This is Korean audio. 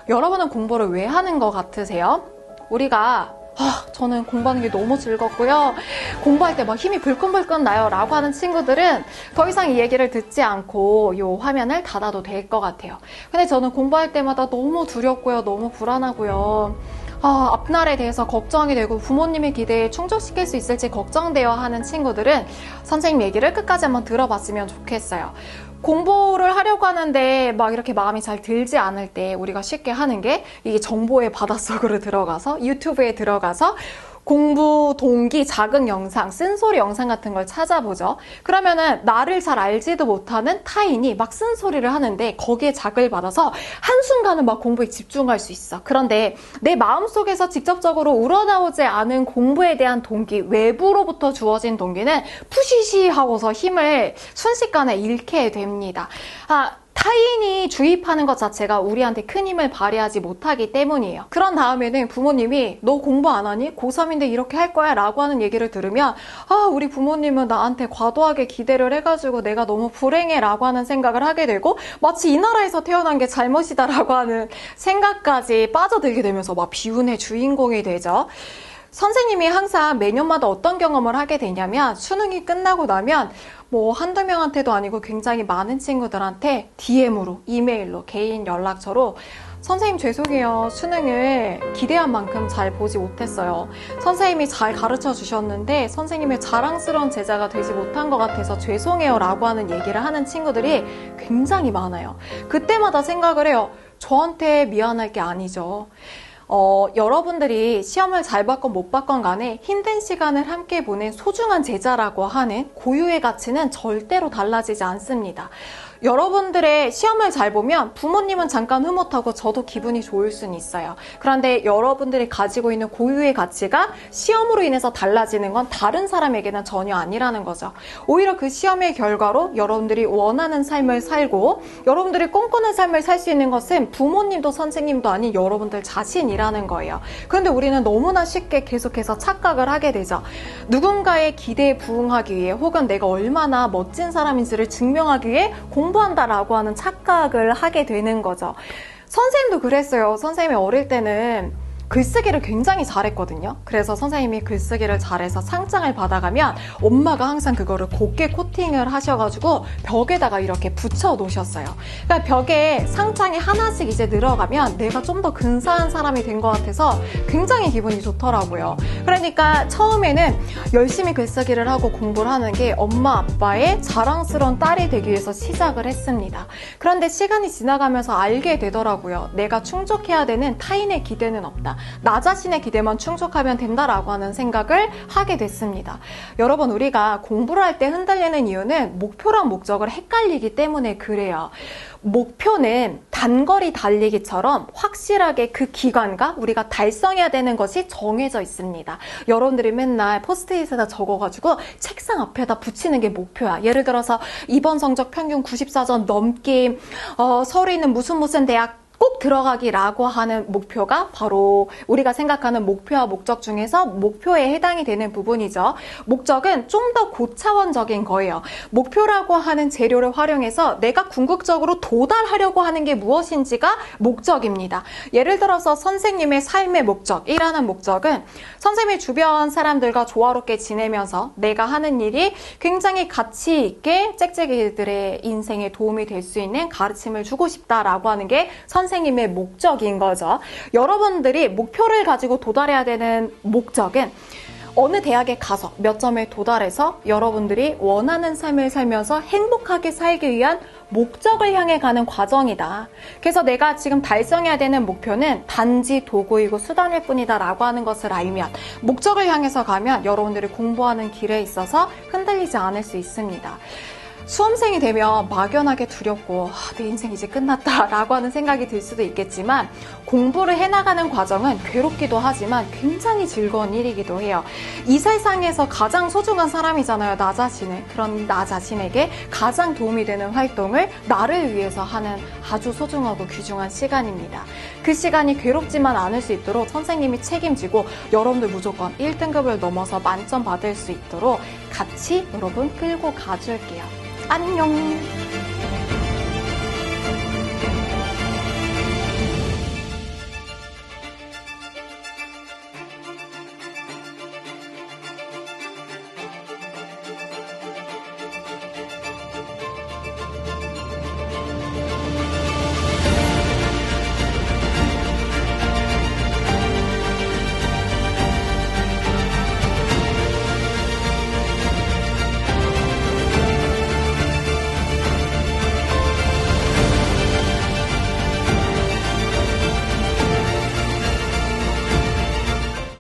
여러분은 공부를 왜 하는 것 같으세요? 우리가 저는 공부하는 게 너무 즐겁고요. 공부할 때 막 힘이 불끈불끈 나요 라고 하는 친구들은 더 이상 이 얘기를 듣지 않고 이 화면을 닫아도 될 것 같아요. 근데 저는 공부할 때마다 너무 두렵고요. 너무 불안하고요. 앞날에 대해서 걱정이 되고 부모님의 기대에 충족시킬 수 있을지 걱정되어 하는 친구들은 선생님 얘기를 끝까지 한번 들어봤으면 좋겠어요. 공부를 하려고 하는데 막 이렇게 마음이 잘 들지 않을 때 우리가 쉽게 하는 게 이게 정보의 바닷속으로 들어가서 유튜브에 들어가서 공부 동기 자극 영상, 쓴소리 영상 같은 걸 찾아보죠. 그러면은 나를 잘 알지도 못하는 타인이 막 쓴소리를 하는데 거기에 자극을 받아서 한순간은 막 공부에 집중할 수 있어. 그런데 내 마음속에서 직접적으로 우러나오지 않은 공부에 대한 동기, 외부로부터 주어진 동기는 푸시시 하고서 힘을 순식간에 잃게 됩니다. 타인이 주입하는 것 자체가 우리한테 큰 힘을 발휘하지 못하기 때문이에요. 그런 다음에는 부모님이 너 공부 안 하니? 고3인데 이렇게 할 거야? 라고 하는 얘기를 들으면 우리 부모님은 나한테 과도하게 기대를 해가지고 내가 너무 불행해 라고 하는 생각을 하게 되고 마치 이 나라에서 태어난 게 잘못이다 라고 하는 생각까지 빠져들게 되면서 막 비운의 주인공이 되죠. 선생님이 항상 매년마다 어떤 경험을 하게 되냐면 수능이 끝나고 나면 뭐 한두 명한테도 아니고 굉장히 많은 친구들한테 DM으로, 이메일로, 개인 연락처로 선생님 죄송해요. 수능을 기대한 만큼 잘 보지 못했어요. 선생님이 잘 가르쳐 주셨는데 선생님의 자랑스러운 제자가 되지 못한 것 같아서 죄송해요 라고 하는 얘기를 하는 친구들이 굉장히 많아요. 그때마다 생각을 해요. 저한테 미안할 게 아니죠. 여러분들이 시험을 잘 받건 못 받건 간에 힘든 시간을 함께 보낸 소중한 제자라고 하는 고유의 가치는 절대로 달라지지 않습니다. 여러분들의 시험을 잘 보면 부모님은 잠깐 흐뭇하고 저도 기분이 좋을 수는 있어요. 그런데 여러분들이 가지고 있는 고유의 가치가 시험으로 인해서 달라지는 건 다른 사람에게는 전혀 아니라는 거죠. 오히려 그 시험의 결과로 여러분들이 원하는 삶을 살고 여러분들이 꿈꾸는 삶을 살 수 있는 것은 부모님도 선생님도 아닌 여러분들 자신이라는 거예요. 그런데 우리는 너무나 쉽게 계속해서 착각을 하게 되죠. 누군가의 기대에 부응하기 위해 혹은 내가 얼마나 멋진 사람인지를 증명하기 위해 공부한다라고 하는 착각을 하게 되는 거죠. 선생님도 그랬어요. 선생님이 어릴 때는 글쓰기를 굉장히 잘했거든요. 그래서 선생님이 글쓰기를 잘해서 상장을 받아가면 엄마가 항상 그거를 곱게 코팅을 하셔가지고 벽에다가 이렇게 붙여 놓으셨어요. 그러니까 벽에 상장이 하나씩 이제 늘어가면 내가 좀 더 근사한 사람이 된 것 같아서 굉장히 기분이 좋더라고요. 그러니까 처음에는 열심히 글쓰기를 하고 공부를 하는 게 엄마 아빠의 자랑스러운 딸이 되기 위해서 시작을 했습니다. 그런데 시간이 지나가면서 알게 되더라고요. 내가 충족해야 되는 타인의 기대는 없다. 나 자신의 기대만 충족하면 된다라고 하는 생각을 하게 됐습니다. 여러분, 우리가 공부를 할 때 흔들리는 이유는 목표랑 목적을 헷갈리기 때문에 그래요. 목표는 단거리 달리기처럼 확실하게 그 기간과 우리가 달성해야 되는 것이 정해져 있습니다. 여러분들이 맨날 포스트잇에다 적어가지고 책상 앞에다 붙이는 게 목표야. 예를 들어서 이번 성적 평균 94점 넘기, 서울에 있는 무슨 대학 꼭 들어가기라고 하는 목표가 바로 우리가 생각하는 목표와 목적 중에서 목표에 해당이 되는 부분이죠. 목적은 좀 더 고차원적인 거예요. 목표라고 하는 재료를 활용해서 내가 궁극적으로 도달하려고 하는 게 무엇인지가 목적입니다. 예를 들어서 선생님의 삶의 목적이라는 목적은 선생님의 주변 사람들과 조화롭게 지내면서 내가 하는 일이 굉장히 가치 있게 짹짹이들의 인생에 도움이 될 수 있는 가르침을 주고 싶다라고 하는 게 선생님의 목적인 거죠. 여러분들이 목표를 가지고 도달해야 되는 목적은 어느 대학에 가서 몇 점에 도달해서 여러분들이 원하는 삶을 살면서 행복하게 살기 위한 목적을 향해 가는 과정이다. 그래서 내가 지금 달성해야 되는 목표는 단지 도구이고 수단일 뿐이다 라고 하는 것을 알면 목적을 향해서 가면 여러분들이 공부하는 길에 있어서 흔들리지 않을 수 있습니다. 수험생이 되면 막연하게 두렵고 내 인생 이제 끝났다 라고 하는 생각이 들 수도 있겠지만 공부를 해나가는 과정은 괴롭기도 하지만 굉장히 즐거운 일이기도 해요. 이 세상에서 가장 소중한 사람이잖아요, 나 자신을. 그런 나 자신에게 가장 도움이 되는 활동을 나를 위해서 하는 아주 소중하고 귀중한 시간입니다. 그 시간이 괴롭지만 않을 수 있도록 선생님이 책임지고 여러분들 무조건 1등급을 넘어서 만점 받을 수 있도록 같이 여러분 끌고 가줄게요. 안녕.